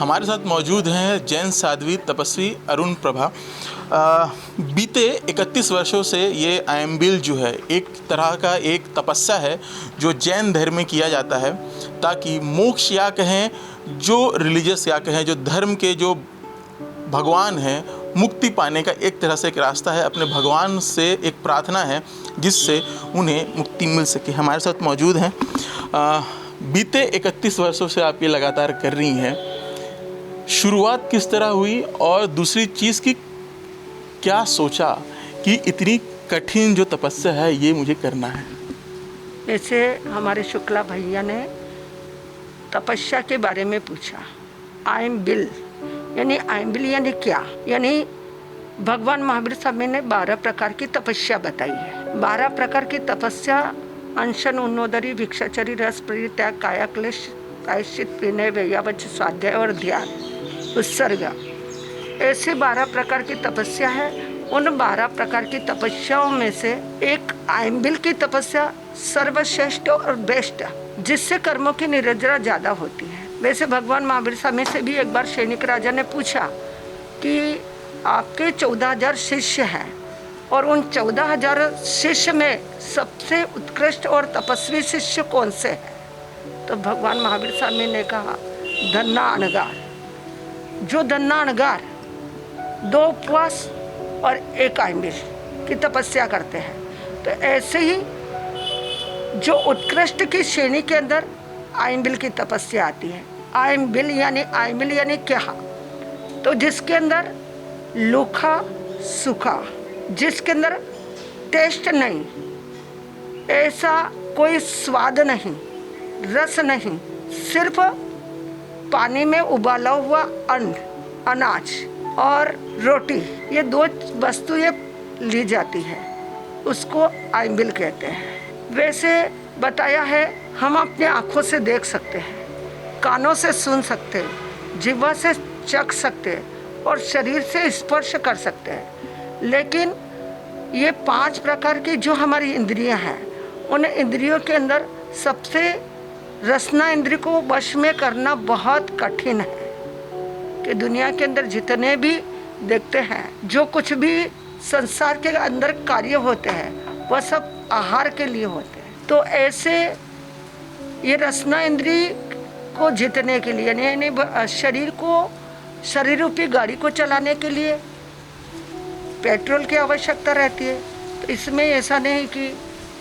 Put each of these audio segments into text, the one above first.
हमारे साथ मौजूद हैं जैन साध्वी तपस्वी अरुण प्रभा। बीते 31 वर्षों से ये आयम्बिल जो है एक तरह का एक तपस्या है जो जैन धर्म में किया जाता है ताकि मोक्ष या कहें, जो रिलीजियस या कहें, जो धर्म के जो भगवान हैं, मुक्ति पाने का एक तरह से एक रास्ता है, अपने भगवान से एक प्रार्थना है जिससे उन्हें मुक्ति मिल सके। हमारे साथ मौजूद हैं। बीते 31 वर्षों से आप ये लगातार कर रही हैं, शुरुआत किस तरह हुई और दूसरी चीज़ की क्या सोचा कि इतनी कठिन जो तपस्या है ये मुझे करना है? ऐसे हमारे शुक्ला भैया ने तपस्या के बारे में पूछा। आयम्बिल यानी क्या? यानी भगवान महावीर स्वामी ने 12 प्रकार की तपस्या बताई है। 12 प्रकार की तपस्या: अनशन, उन्नोदरी, भिक्षाचरी, रस, परित्याग, काया क्लेश, प्रायश्चित, विनय, वैयावच, स्वाध्याय और ध्यान, उत्सर्ग। ऐसे 12 प्रकार की तपस्या है। उन 12 प्रकार की तपस्याओं में से एक आयम्बिल की तपस्या सर्वश्रेष्ठ और बेस्ट, जिससे कर्मों की निरंजरा ज़्यादा होती है। वैसे भगवान महावीर स्वामी से भी एक बार सैनिक राजा ने पूछा कि आपके 14,000 शिष्य हैं और उन 14,000 शिष्य में सबसे उत्कृष्ट और तपस्वी शिष्य कौन से हैं? तो भगवान महावीर स्वामी ने कहा, धन्ना अनगार। जो धन्ना अनगार 2 उपवास और 1 आयम्बिल की तपस्या करते हैं। तो ऐसे ही जो उत्कृष्ट की श्रेणी के अंदर आयम्बिल की तपस्या आती है। आयम्बिल यानी क्या? तो जिसके अंदर लूखा सूखा, जिसके अंदर टेस्ट नहीं, ऐसा कोई स्वाद नहीं, रस नहीं, सिर्फ पानी में उबाला हुआ अन्न, अनाज और रोटी, ये 2 वस्तुएं ली जाती है, उसको आयम्बिल कहते हैं। वैसे बताया है, हम अपने आँखों से देख सकते हैं, कानों से सुन सकते हैं, जिह्वा से चख सकते हैं और शरीर से स्पर्श कर सकते हैं। लेकिन ये 5 प्रकार की जो हमारी इंद्रियां हैं, उन इंद्रियों के अंदर सबसे रसना इंद्रिय को वश में करना बहुत कठिन है। कि दुनिया के अंदर जितने भी देखते हैं, जो कुछ भी संसार के अंदर कार्य होते हैं, वह सब आहार के लिए होते हैं। तो ऐसे ये रसना इंद्रिय को जीतने के लिए, यानी शरीर रूपी गाड़ी को चलाने के लिए पेट्रोल की आवश्यकता रहती है। तो इसमें ऐसा नहीं कि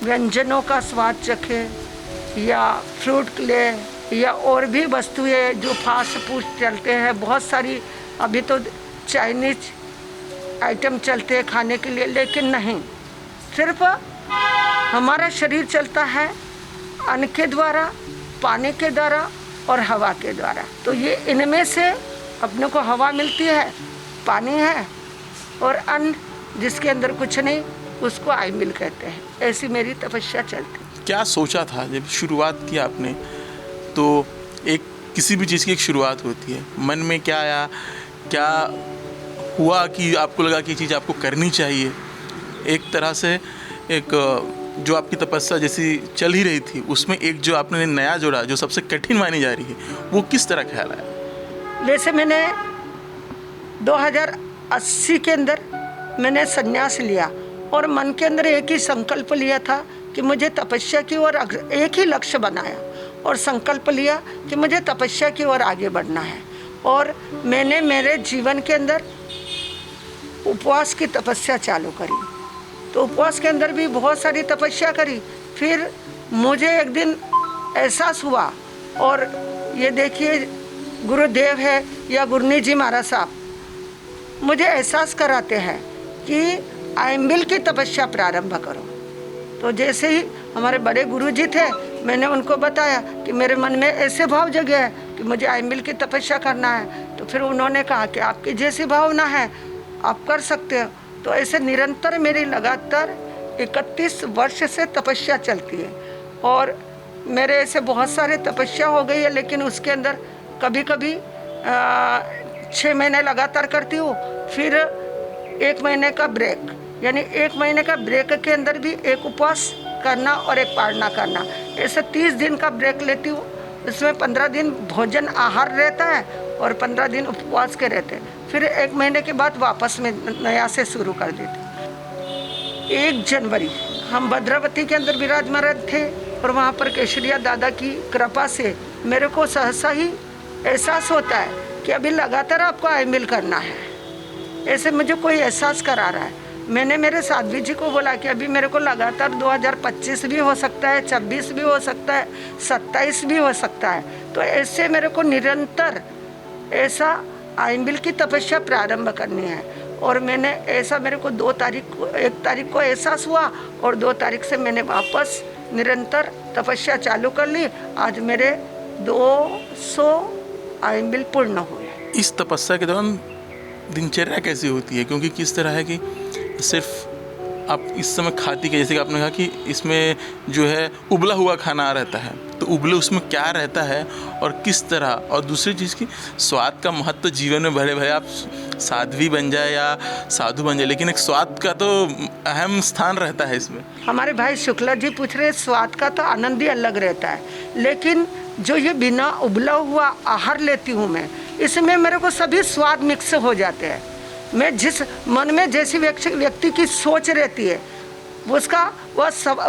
व्यंजनों का स्वाद चखे या फ्रूट ले या और भी वस्तुएं जो फास्ट फूड चलते हैं, बहुत सारी अभी तो चाइनीज आइटम चलते हैं खाने के लिए, लेकिन नहीं, सिर्फ हमारा शरीर चलता है अन्न के द्वारा, पानी के द्वारा और हवा के द्वारा। तो ये इनमें से अपने को हवा मिलती है, पानी है और अन्न जिसके अंदर कुछ नहीं, उसको आयम्बिल कहते हैं। ऐसी मेरी तपस्या चलती। क्या सोचा था जब शुरुआत की आपने? तो एक किसी भी चीज़ की एक शुरुआत होती है, मन में क्या आया, क्या हुआ कि आपको लगा कि ये चीज़ आपको करनी चाहिए? एक तरह से एक जो आपकी तपस्या जैसी चल ही रही थी, उसमें एक जो आपने नया जोड़ा, जो सबसे कठिन मानी जा रही है, वो किस तरह ख्याल आया? वैसे मैंने 2080 के अंदर मैंने संन्यास लिया और मन के अंदर एक ही संकल्प लिया था कि मुझे तपस्या की ओर, एक ही लक्ष्य बनाया और संकल्प लिया कि मुझे तपस्या की ओर आगे बढ़ना है। और मैंने मेरे जीवन के अंदर उपवास की तपस्या चालू करी। तो उपवास के अंदर भी बहुत सारी तपस्या करी। फिर मुझे एक दिन एहसास हुआ, और ये देखिए गुरुदेव है या गुरनी जी महाराज साहब मुझे एहसास कराते हैं कि आयम्बिल की तपस्या प्रारंभ करो। तो जैसे ही हमारे बड़े गुरुजी थे, मैंने उनको बताया कि मेरे मन में ऐसे भाव जगे है कि मुझे आयम्बिल की तपस्या करना है। तो फिर उन्होंने कहा कि आपकी जैसी भावना है आप कर सकते हो। तो ऐसे निरंतर मेरी लगातार 31 वर्ष से तपस्या चलती है और मेरे ऐसे बहुत सारे तपस्या हो गई है। लेकिन उसके अंदर कभी कभी 6 महीने लगातार करती हूँ, फिर 1 महीने का ब्रेक, यानी 1 महीने का ब्रेक के अंदर भी एक उपवास करना और एक पारणा करना, ऐसे 30 दिन का ब्रेक लेती हूँ। इसमें 15 दिन भोजन आहार रहता है और 15 दिन उपवास के रहते, फिर 1 महीने के बाद वापस में नया से शुरू कर देते। 1 जनवरी हम भद्रावती के अंदर विराजमान थे और वहाँ पर केशरिया दादा की कृपा से मेरे को सहसा ही एहसास होता है कि अभी लगातार आपको आईएमएल करना है, ऐसे मुझे कोई एहसास करा रहा है। मैंने मेरे साध्वी जी को बोला कि अभी मेरे को लगातार 2025 भी हो सकता है, 26 भी हो सकता है, 27 भी हो सकता है, तो ऐसे मेरे को निरंतर ऐसा आईएमएल की तपस्या प्रारंभ करनी है। और मैंने ऐसा मेरे को 1 तारीख को एहसास हुआ और 2 तारीख से मैंने वापस निरंतर तपस्या चालू कर ली। आज मेरे 200 आईएमएल पूर्ण हुए। इस तपस्या के दौरान दिनचर्या कैसी होती है? क्योंकि किस तरह है कि सिर्फ आप इस समय खाती के, जैसे कि आपने कहा कि इसमें जो है उबला हुआ खाना रहता है, तो उबले उसमें क्या रहता है और किस तरह, और दूसरी चीज़ की स्वाद का महत्व जीवन में भले आप साध्वी बन जाए या साधु बन जाए, लेकिन एक स्वाद का तो अहम स्थान रहता है इसमें। हमारे भाई शुक्ला जी पूछ रहे, स्वाद का तो आनंद ही अलग रहता है, लेकिन जो ये बिना उबला हुआ आहार लेती हूँ मैं, इसमें मेरे को सभी स्वाद मिक्स हो जाते हैं। मैं जिस मन में जैसी व्यक्ति की सोच रहती है उसका वह सब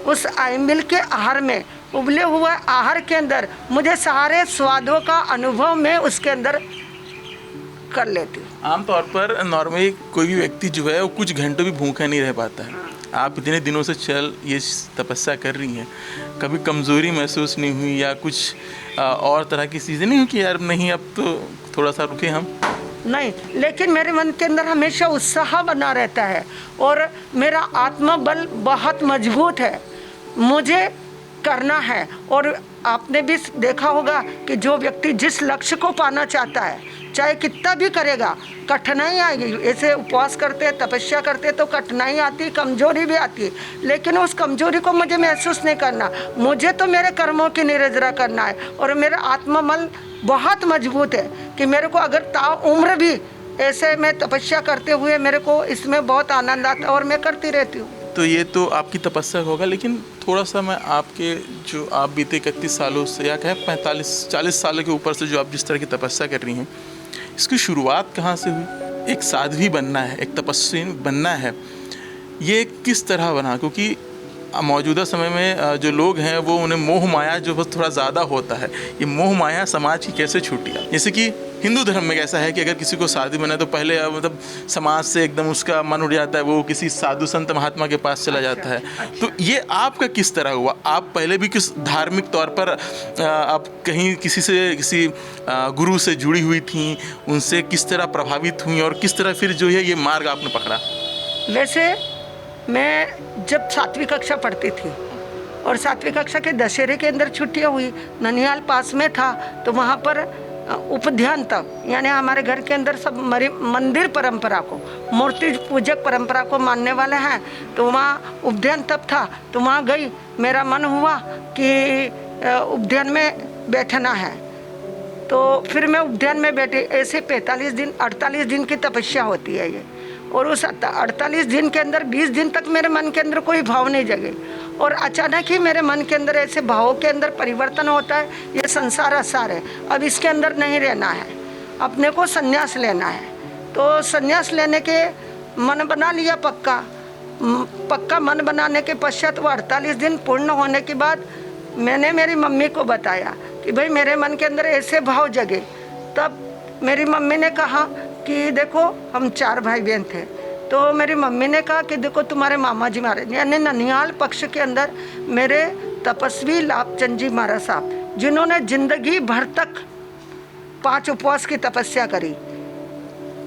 उस आईएमएल के आहार में, उबले हुए आहार के अंदर मुझे सारे स्वादों का अनुभव मैं उसके अंदर कर लेती हूँ। आमतौर पर नॉर्मली कोई भी व्यक्ति जो है वो कुछ घंटों भी भूखा नहीं रह पाता है। आप इतने दिनों से ये तपस्या कर रही हैं, कभी कमज़ोरी महसूस नहीं हुई या कुछ और तरह की चीज़ें नहीं हुई कि यार नहीं अब तो थोड़ा सा रुके हम? नहीं, लेकिन मेरे मन के अंदर हमेशा उत्साह बना रहता है और मेरा आत्मबल बहुत मजबूत है, मुझे करना है। और आपने भी देखा होगा कि जो व्यक्ति जिस लक्ष्य को पाना चाहता है, चाहे कितना भी करेगा, कठिनाई आएगी। ऐसे उपवास करते, तपस्या करते तो कठिनाई आती, कमजोरी भी आती है, लेकिन उस कमजोरी को मुझे महसूस नहीं करना। मुझे तो मेरे कर्मों की निर्जरा करना है और मेरा आत्मबल बहुत मजबूत है कि मेरे को अगर ताउम्र भी ऐसे मैं तपस्या करते हुए मेरे को इसमें बहुत आनंद आता है और मैं करती रहती हूँ। तो ये तो आपकी तपस्या होगा, लेकिन थोड़ा सा मैं आपके जो आप बीते 31 सालों से या कहें 45-40 सालों के ऊपर से जो आप जिस तरह की तपस्या कर रही हैं, इसकी शुरुआत कहाँ से हुई? एक साध्वी बनना है, एक तपस्वी बनना है, ये किस तरह बना? क्योंकि मौजूदा समय में जो लोग हैं वो उन्हें मोह माया जो बस थोड़ा ज़्यादा होता है, ये मोह माया समाज की कैसे छूटी? जैसे कि हिंदू धर्म में कैसा है कि अगर किसी को साधु बना तो पहले मतलब समाज से एकदम उसका मन उड़ जाता है, वो किसी साधु संत महात्मा के पास चला जाता है। तो ये आपका किस तरह हुआ? आप पहले भी किस धार्मिक तौर पर आप कहीं किसी गुरु से जुड़ी हुई थी, उनसे किस तरह प्रभावित हुई और किस तरह फिर जो है ये मार्ग आपने पकड़ा? वैसे मैं जब 7वीं कक्षा पढ़ती थी और 7वीं कक्षा के दशहरे के अंदर छुट्टियाँ हुई, ननिहाल पास में था, तो वहाँ पर उपध्यान तप, यानी हमारे घर के अंदर सब मंदिर परंपरा को, मूर्ति पूजक परंपरा को मानने वाले हैं, तो वहाँ उपध्यान तप था, तो वहाँ गई। मेरा मन हुआ कि उपध्यान में बैठना है, तो फिर मैं उपध्यान में बैठी। ऐसे 48 दिन की तपस्या होती है ये, और उस 48 दिन के अंदर 20 दिन तक मेरे मन के अंदर कोई भाव नहीं जगे, और अचानक ही मेरे मन के अंदर ऐसे भावों के अंदर परिवर्तन होता है। ये संसार असार है, अब इसके अंदर नहीं रहना है, अपने को संन्यास लेना है। तो संन्यास लेने के मन बना लिया पक्का मन बनाने के पश्चात वो 48 दिन पूर्ण होने के बाद मैंने मेरी मम्मी को बताया कि भाई मेरे मन के अंदर ऐसे भाव जगे। तब मेरी मम्मी ने कहा कि देखो, हम 4 भाई बहन थे, तो मेरी मम्मी ने कहा कि देखो तुम्हारे मामा जी महाराज, यानी ननिहाल पक्ष के अंदर मेरे तपस्वी लाभचंद जी महाराज साहब, जिन्होंने जिंदगी भर तक 5 उपवास की तपस्या करी,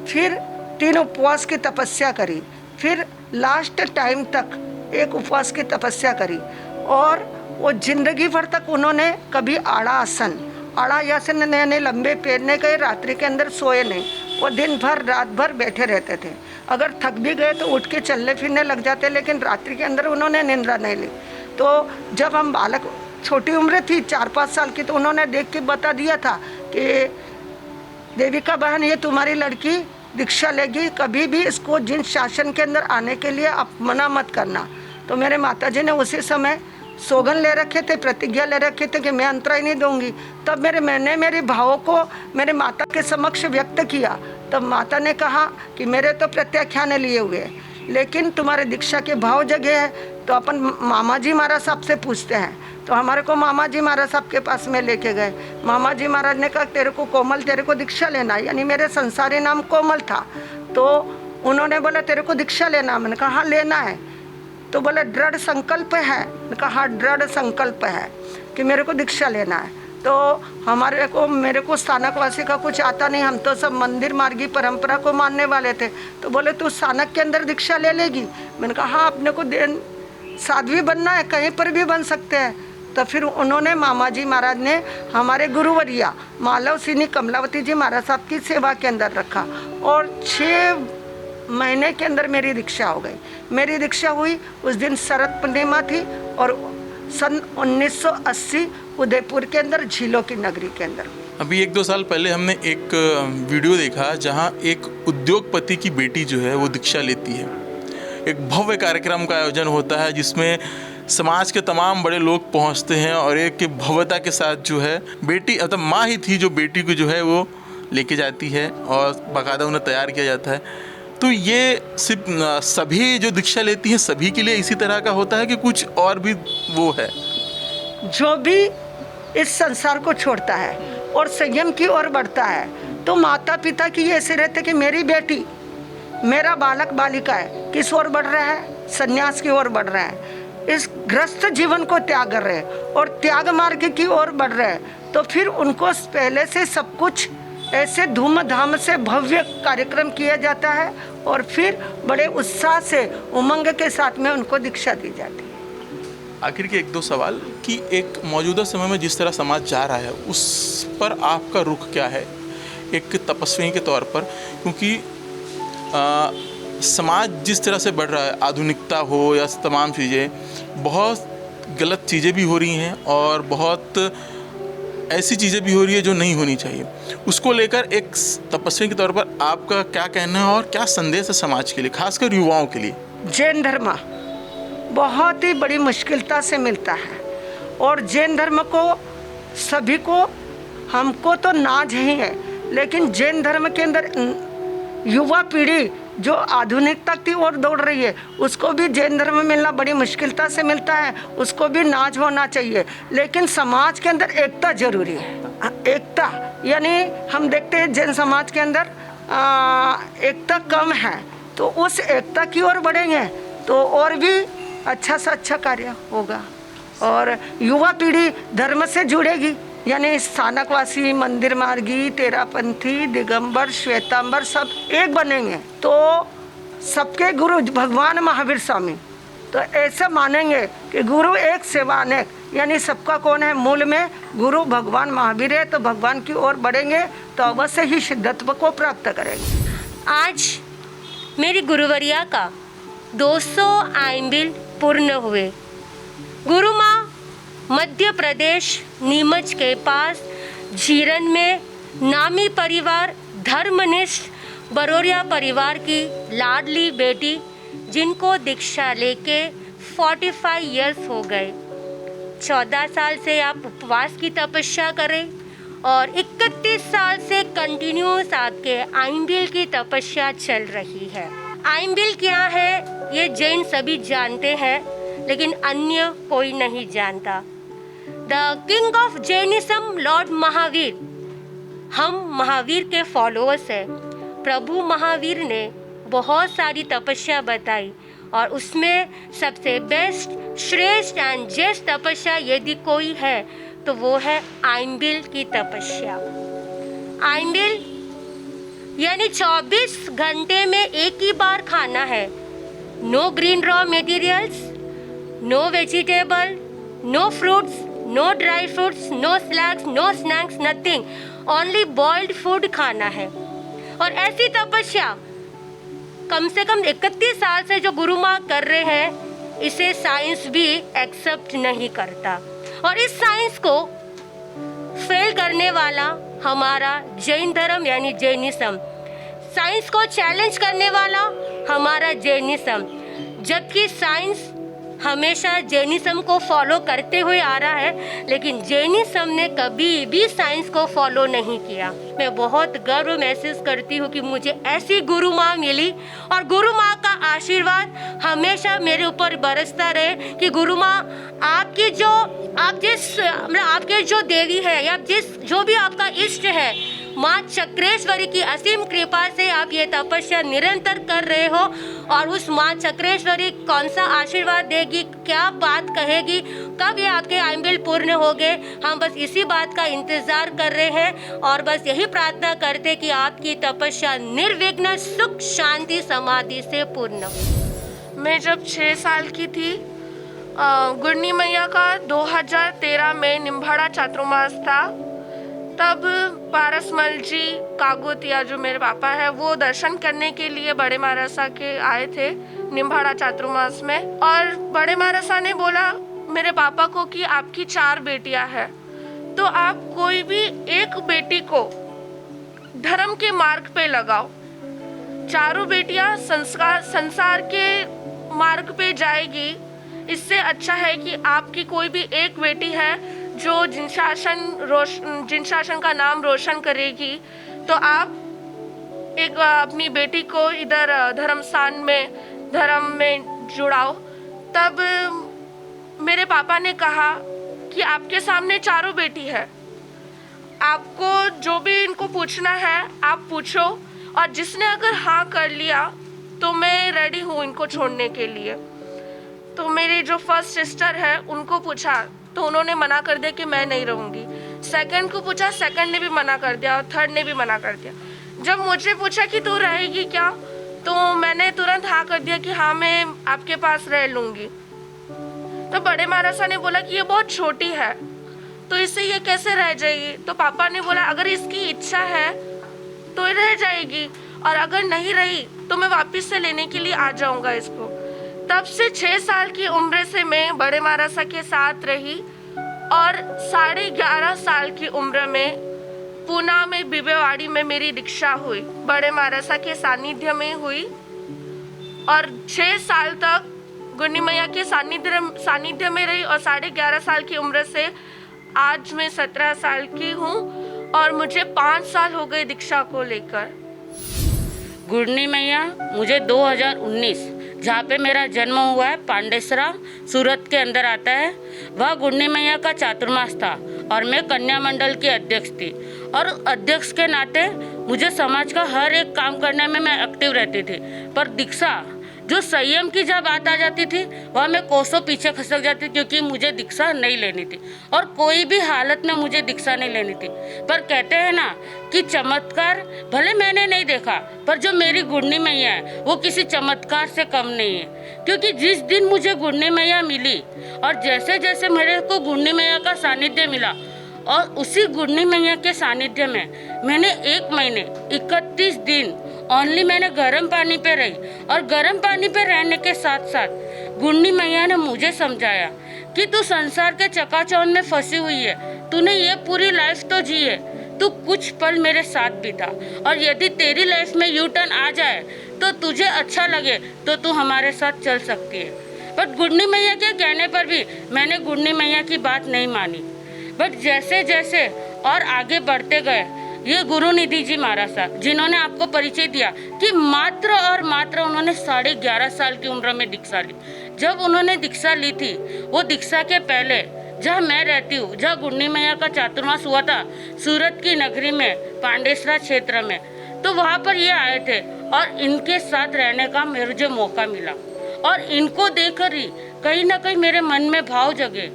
फिर 3 उपवास की तपस्या करी, फिर लास्ट टाइम तक 1 उपवास की तपस्या करी, और वो जिंदगी भर तक उन्होंने कभी आड़ा आसन यानी लंबे पैर नहीं गए, रात्रि के अंदर सोए नहीं, वो दिन भर रात भर बैठे रहते थे। अगर थक भी गए तो उठ के चलने फिरने लग जाते, लेकिन रात्रि के अंदर उन्होंने निंद्रा नहीं ली। तो जब हम बालक, छोटी उम्र थी 4-5 साल की, तो उन्होंने देख के बता दिया था कि देविका बहन, ये तुम्हारी लड़की दीक्षा लेगी, कभी भी इसको जिन शासन के अंदर आने के लिए आप मना मत करना। तो मेरे माताजी ने उसी समय सौगन ले रखे थे, प्रतिज्ञा ले रखे थे कि मैं अंतराय नहीं दूंगी। तब मैंने मेरे भावों को मेरे माता के समक्ष व्यक्त किया। तब माता ने कहा कि मेरे तो प्रत्याख्यान लिए हुए हैं, लेकिन तुम्हारे दीक्षा के भाव जगे है तो अपन मामा जी महाराज साहब से पूछते हैं। तो हमारे को मामा जी महाराज साहब के पास में लेके गए। मामा जी महाराज ने कहा तेरे को कोमल, तेरे को दीक्षा लेना है, यानी मेरे संसारी नाम कोमल था। तो उन्होंने बोला तेरे को दीक्षा लेना। मैंने कहा हाँ लेना है। तो बोले दृढ़ संकल्प है। मैंने कहा हाँ दृढ़ संकल्प है कि मेरे को दीक्षा लेना है। तो मेरे को स्थानकवासी का कुछ आता नहीं, हम तो सब मंदिर मार्गी परंपरा को मानने वाले थे। तो बोले तू स्थानक के अंदर दीक्षा ले लेगी। मैंने कहा हाँ अपने को साध्वी बनना है, कहीं पर भी बन सकते हैं। तो फिर उन्होंने मामा जी महाराज ने हमारे गुरुवरिया मालव सिनी कमलावती जी महाराज साहब की सेवा के अंदर रखा और 6 महीने के अंदर मेरी दीक्षा हो गई। मेरी दीक्षा हुई उस दिन शरद पूर्णिमा थी और सन 1980 उदयपुर के अंदर झीलों की नगरी के अंदर। अभी 1-2 साल पहले हमने एक वीडियो देखा जहां एक उद्योगपति की बेटी जो है वो दीक्षा लेती है। एक भव्य कार्यक्रम का आयोजन होता है जिसमें समाज के तमाम बड़े लोग पहुंचते हैं और एक भव्यता के साथ जो है बेटी, मतलब माँ ही थी जो बेटी को जो है वो लेके जाती है और बाकायदा उन्हें तैयार किया जाता है। तो ये सिर्फ सभी जो दीक्षा लेती हैं सभी के लिए इसी तरह का होता है कि कुछ और भी वो है? जो भी इस संसार को छोड़ता है और संयम की ओर बढ़ता है तो माता पिता की ये ऐसे रहते कि मेरी बेटी, मेरा बालक बालिका है, किस ओर बढ़ रहा है? संन्यास की ओर बढ़ रहा है, इस ग्रस्त जीवन को त्याग कर रहे हैं और त्याग मार्ग की ओर बढ़ रहे हैं। तो फिर उनको पहले से सब कुछ ऐसे धूमधाम से भव्य कार्यक्रम किया जाता है और फिर बड़े उत्साह से उमंग के साथ में उनको दीक्षा दी जाती है। आखिर के 1-2 सवाल कि एक मौजूदा समय में जिस तरह समाज जा रहा है उस पर आपका रुख क्या है एक तपस्वी के तौर पर? क्योंकि समाज जिस तरह से बढ़ रहा है, आधुनिकता हो या तमाम चीज़ें, बहुत गलत चीज़ें भी हो रही हैं और बहुत ऐसी चीज़ें भी हो रही है जो नहीं होनी चाहिए। उसको लेकर एक तपस्वी के तौर पर आपका क्या कहना है और क्या संदेश है समाज के लिए, खासकर युवाओं के लिए? जैन धर्म बहुत ही बड़ी मुश्किलता से मिलता है और जैन धर्म को सभी को, हमको तो नाज ही है, लेकिन जैन धर्म के अंदर युवा पीढ़ी जो आधुनिकता की ओर दौड़ रही है उसको भी जैन धर्म मिलना बड़ी मुश्किलता से मिलता है, उसको भी नाज होना चाहिए। लेकिन समाज के अंदर एकता जरूरी है। एकता यानी हम देखते हैं जैन समाज के अंदर एकता कम है, तो उस एकता की ओर बढ़ेंगे तो और भी अच्छा से अच्छा कार्य होगा और युवा पीढ़ी धर्म से जुड़ेगी। यानी स्थानकवासी, मंदिर मार्गी, तेरापंथी, दिगंबर, श्वेतांबर सब एक बनेंगे तो सबके गुरु भगवान महावीर स्वामी, तो ऐसा मानेंगे कि गुरु एक सेवा अनेक, यानी सबका कौन है? मूल में गुरु भगवान महावीर है। तो भगवान की ओर बढ़ेंगे तो अवश्य ही सिद्धत्व को प्राप्त करेंगे। आज मेरी गुरुवरिया का 200 आइम्बिल पूर्ण हुए। गुरु माँ मध्य प्रदेश नीमच के पास झीरन में नामी परिवार धर्मनिष्ठ बरोरिया परिवार की लाडली बेटी, जिनको दीक्षा लेके 45 इयर्स हो गए। 14 साल से आप उपवास की तपस्या करें और 31 साल से कंटिन्यूस आपके आइम्बिल की तपस्या चल रही है। आइम्बिल क्या है ये जैन सभी जानते हैं, लेकिन अन्य कोई नहीं जानता। The king of Jainism Lord Mahavir, हम महावीर के फॉलोअर्स हैं। प्रभु महावीर ने बहुत सारी तपस्या बताई और उसमें सबसे बेस्ट, श्रेष्ठ एंड जेस्ट तपस्या यदि कोई है तो वो है आइम्बिल की तपस्या। आइम्बिल यानी 24 घंटे में एक ही बार खाना है। No green raw materials, no vegetable, no fruits, no dry fruits, no slacks, no snacks, nothing, only boiled food खाना है। और ऐसी तपस्या कम से कम 31 साल से जो गुरु माँ कर रहे हैं, इसे साइंस भी एक्सेप्ट नहीं करता। और इस साइंस को फेल करने वाला हमारा जैन धर्म यानी जैनिज्म, साइंस को चैलेंज करने वाला हमारा जैनिज्म, जबकि साइंस हमेशा जैनिज्म को फॉलो करते हुए आ रहा है, लेकिन जैनिज्म ने कभी भी साइंस को फॉलो नहीं किया। मैं बहुत गर्व महसूस करती हूँ कि मुझे ऐसी गुरु माँ मिली और गुरु माँ का आशीर्वाद हमेशा मेरे ऊपर बरसता रहे कि गुरु माँ आपके जो देवी है या जो भी आपका इष्ट है, माँ चक्रेश्वरी की असीम कृपा से आप ये तपस्या निरंतर कर रहे हो और उस माँ चक्रेश्वरी कौन सा आशीर्वाद देगी, क्या बात कहेगी, कब ये आपके आइम्बिल पूर्ण हो गए, हम बस इसी बात का इंतज़ार कर रहे हैं और बस यही प्रार्थना करते कि आपकी तपस्या निर्विघ्न सुख शांति समाधि से पूर्ण हो। मैं जब 6 साल की थी, गुरनी मैया का 2013 में निम्भाड़ा चातुर्मास था। तब पारसमल जी कागोतिया जो मेरे पापा है वो दर्शन करने के लिए बड़े महाराजा के आए थे निम्भाड़ा चातुर्मास में, और बड़े महाराजा ने बोला मेरे पापा को कि आपकी 4 बेटियां हैं, तो आप कोई भी एक बेटी को धर्म के मार्ग पे लगाओ। चारों बेटियां संसार के मार्ग पे जाएगी, इससे अच्छा है कि आपकी कोई भी एक बेटी है जो जिन शासन का नाम रोशन करेगी, तो आप एक अपनी बेटी को इधर धर्म में जुड़ाओ। तब मेरे पापा ने कहा कि आपके सामने 4 बेटी है, आपको जो भी इनको पूछना है आप पूछो, और जिसने अगर हाँ कर लिया तो मैं रेडी हूँ इनको छोड़ने के लिए। तो मेरी जो फर्स्ट सिस्टर है उनको पूछा तो उन्होंने मना कर दिया कि मैं नहीं रहूँगी। सेकंड को पूछा, सेकंड ने भी मना कर दिया और थर्ड ने भी मना कर दिया। जब मुझे पूछा कि तू रहेगी क्या, तो मैंने तुरंत हाँ कर दिया कि हाँ मैं आपके पास रह लूँगी। तो बड़े महाराजा ने बोला कि ये बहुत छोटी है तो इससे ये कैसे रह जाएगी। तो पापा ने बोला अगर इसकी इच्छा है तो ये रह जाएगी, और अगर नहीं रही तो मैं वापस से लेने के लिए आ जाऊँगा इसको। तब से 6 साल की उम्र से मैं बड़े महाराजा के साथ रही, और 11.5 साल की उम्र में पूना में बिबेवाड़ी में मेरी दीक्षा हुई, बड़े महाराजा के सानिध्य में हुई, और 6 साल तक गुरनी मैया के सानिध्य में रही, और 11.5 साल की उम्र से आज मैं 17 साल की हूँ, और मुझे 5 साल हो गए दीक्षा को लेकर। गुरनी मैया मुझे 2019 जहाँ पे मेरा जन्म हुआ है पांडेसरा सूरत के अंदर आता है, वह गुरनी मैया का चातुर्मास था और मैं कन्या मंडल की अध्यक्ष थी। और अध्यक्ष के नाते मुझे समाज का हर एक काम करने में मैं एक्टिव रहती थी, पर दीक्षा जो संयम की जब बात आ जाती थी वह मैं कोसों पीछे खसक जाती, क्योंकि मुझे दीक्षा नहीं लेनी थी और कोई भी हालत में मुझे दीक्षा नहीं लेनी थी। पर कहते हैं ना कि चमत्कार भले मैंने नहीं देखा, पर जो मेरी गुरनी मैया है वो किसी चमत्कार से कम नहीं है। क्योंकि जिस दिन मुझे गुरनी मैया मिली और जैसे जैसे मेरे को गुरनी मैया का सानिध्य मिला, और उसी गुरनी मैया के सानिध्य में मैंने 1 महीने 31 दिन ओनली मैंने गर्म पानी पे रही, और गर्म पानी पे रहने के साथ साथ गुरनी मैया ने मुझे समझाया कि तू संसार के चकाचौंध में फंसी हुई है, तूने ये पूरी लाइफ तो जी है, तू कुछ पल मेरे साथ बिता, और यदि तेरी लाइफ में यू टर्न आ जाए तो तुझे अच्छा लगे तो तू हमारे साथ चल सकती है। बट गुरनी मैया के कहने पर भी मैंने गुरनी मैया की बात नहीं मानी। बट जैसे जैसे और आगे बढ़ते गए, ये गुरु निधि जी महाराज साहब जिन्होंने आपको परिचय दिया कि मात्र और मात्र उन्होंने 11.5 साल की उम्र में दीक्षा ली। जब उन्होंने दीक्षा ली थी, वो दीक्षा के पहले जहाँ मैं रहती हूँ, जहाँ गुरनी मैया का चातुर्मास हुआ था सूरत की नगरी में पांडेसरा क्षेत्र में, तो वहाँ पर ये आए थे और इनके साथ रहने का मुझे मौका मिला। और इनको देखकर ही कहीं ना कहीं मेरे मन में भाव जगे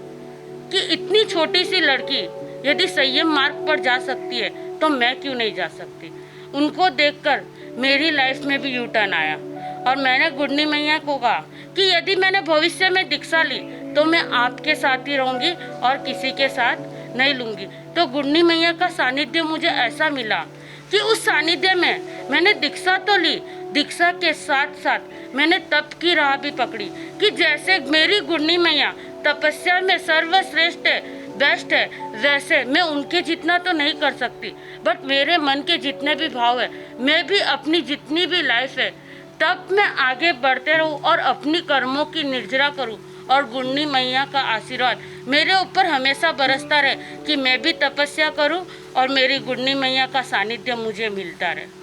कि इतनी छोटी सी लड़की यदि संयम मार्ग पर जा सकती है तो मैं क्यों नहीं जा सकती। उनको देखकर मेरी लाइफ में भी यू टर्न आया, और मैंने गुरनी मैया को कहा कि यदि मैंने भविष्य में दीक्षा ली तो मैं आपके साथ ही रहूँगी और किसी के साथ नहीं लूँगी। तो गुरनी मैया का सानिध्य मुझे ऐसा मिला कि उस सानिध्य में मैंने दीक्षा तो ली, दीक्षा के साथ साथ मैंने तप की राह भी पकड़ी कि जैसे मेरी गुरनी मैया तपस्या में सर्वश्रेष्ठ है, बेस्ट है, वैसे मैं उनके जितना तो नहीं कर सकती, बट मेरे मन के जितने भी भाव है, मैं भी अपनी जितनी भी लाइफ है तब मैं आगे बढ़ते रहूँ और अपनी कर्मों की निर्जरा करूँ और गुड़नी मैया का आशीर्वाद मेरे ऊपर हमेशा बरसता रहे कि मैं भी तपस्या करूं और मेरी गुड़नी मैया का सानिध्य मुझे मिलता रहे।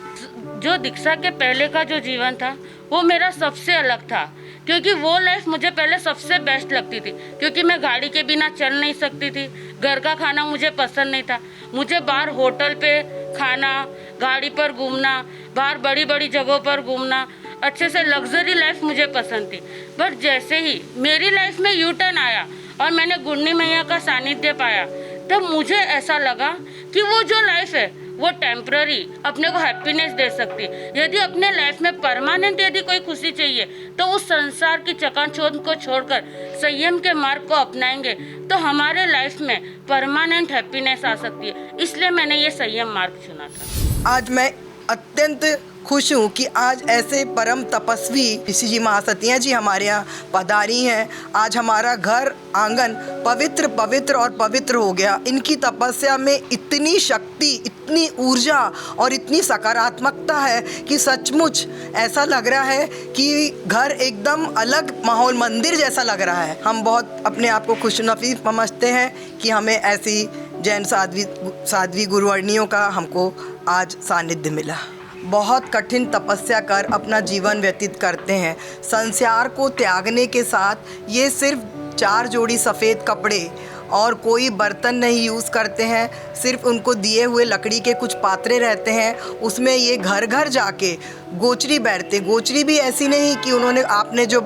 जो दीक्षा के पहले का जो जीवन था वो मेरा सबसे अलग था, क्योंकि वो लाइफ मुझे पहले सबसे बेस्ट लगती थी, क्योंकि मैं गाड़ी के बिना चल नहीं सकती थी, घर का खाना मुझे पसंद नहीं था, मुझे बाहर होटल पे खाना, गाड़ी पर घूमना, बाहर बड़ी बड़ी जगहों पर घूमना, अच्छे से लग्जरी लाइफ मुझे पसंद थी। बट जैसे ही मेरी लाइफ में यू टर्न आया और मैंने गुड़नी मैया का सानिध्य पाया, तब मुझे ऐसा लगा कि वो जो लाइफ है वो टेम्पररी अपने को हैप्पीनेस दे सकती है। यदि अपने लाइफ में परमानेंट यदि कोई खुशी चाहिए तो उस संसार की चकाचौंध को छोड़कर संयम के मार्ग को अपनाएंगे तो हमारे लाइफ में परमानेंट हैप्पीनेस आ सकती है। इसलिए मैंने ये संयम मार्ग चुना था। आज मैं अत्यंत खुश हूँ कि आज ऐसे परम तपस्वी ऋषि जी महासतियाँ जी हमारे यहाँ पधारी हैं। आज हमारा घर आंगन पवित्र पवित्र और पवित्र हो गया। इनकी तपस्या में इतनी शक्ति, इतनी ऊर्जा और इतनी सकारात्मकता है कि सचमुच ऐसा लग रहा है कि घर एकदम अलग माहौल, मंदिर जैसा लग रहा है। हम बहुत अपने आप को खुशनसीब समझते हैं कि हमें ऐसी जैन साध्वी गुरुवर्णियों का हमको आज सानिध्य मिला। बहुत कठिन तपस्या कर अपना जीवन व्यतीत करते हैं। संसार को त्यागने के साथ ये सिर्फ 4 जोड़ी सफ़ेद कपड़े और कोई बर्तन नहीं यूज़ करते हैं। सिर्फ उनको दिए हुए लकड़ी के कुछ पात्रे रहते हैं, उसमें ये घर घर जाके गोचरी बैठते। गोचरी भी ऐसी नहीं कि आपने जो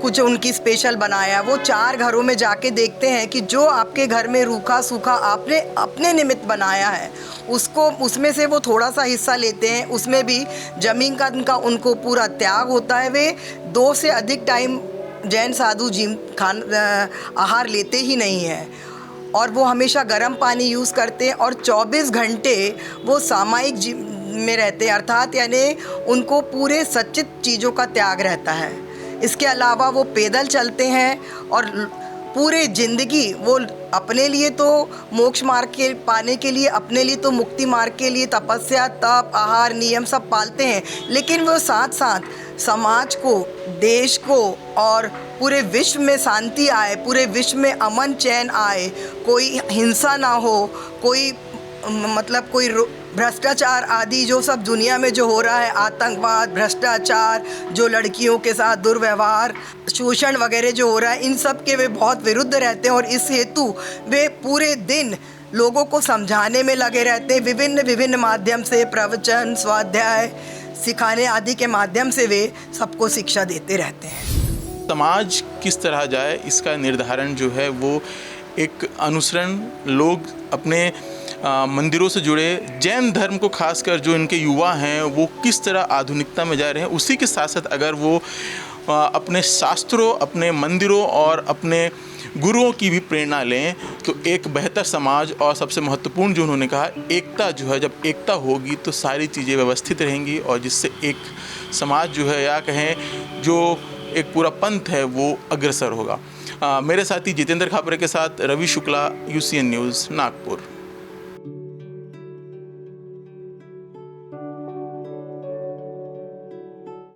कुछ उनकी स्पेशल बनाया, वो 4 घरों में जाके देखते हैं कि जो आपके घर में रूखा सूखा आपने अपने निमित्त बनाया है उसमें से वो थोड़ा सा हिस्सा लेते हैं। उसमें भी जमीन का उनको पूरा त्याग होता है। वे 2 से अधिक टाइम जैन साधु जी आहार लेते ही नहीं हैं और वो हमेशा गर्म पानी यूज़ करते हैं और 24 घंटे वो सामायिक में रहते हैं, अर्थात यानी उनको पूरे सच्चित चीज़ों का त्याग रहता है। इसके अलावा वो पैदल चलते हैं और पूरे ज़िंदगी वो अपने लिए तो मोक्ष मार्ग के पाने के लिए, अपने लिए तो मुक्ति मार्ग के लिए तपस्या, तप, आहार, नियम सब पालते हैं, लेकिन वो साथ साथ समाज को, देश को और पूरे विश्व में शांति आए, पूरे विश्व में अमन चैन आए, कोई हिंसा ना हो, कोई भ्रष्टाचार आदि जो सब दुनिया में जो हो रहा है, आतंकवाद, भ्रष्टाचार, जो लड़कियों के साथ दुर्व्यवहार, शोषण वगैरह जो हो रहा है, इन सब के वे बहुत विरुद्ध रहते हैं और इस हेतु वे पूरे दिन लोगों को समझाने में लगे रहते हैं। विभिन्न माध्यम से प्रवचन, स्वाध्याय, सिखाने आदि के माध्यम से वे सबको शिक्षा देते रहते हैं। समाज किस तरह जाए इसका निर्धारण जो है वो एक अनुसरण लोग अपने मंदिरों से जुड़े जैन धर्म को खासकर जो इनके युवा हैं वो किस तरह आधुनिकता में जा रहे हैं, उसी के साथ साथ अगर वो अपने शास्त्रों, अपने मंदिरों और अपने गुरुओं की भी प्रेरणा लें तो एक बेहतर समाज, और सबसे महत्वपूर्ण जो उन्होंने कहा एकता जो है, जब एकता होगी तो सारी चीज़ें व्यवस्थित रहेंगी और जिससे एक समाज जो है या कहें जो एक पूरा पंथ है वो अग्रसर होगा। मेरे साथी जितेंद्र खापरे के साथ रवि शुक्ला, UCN न्यूज़, नागपुर।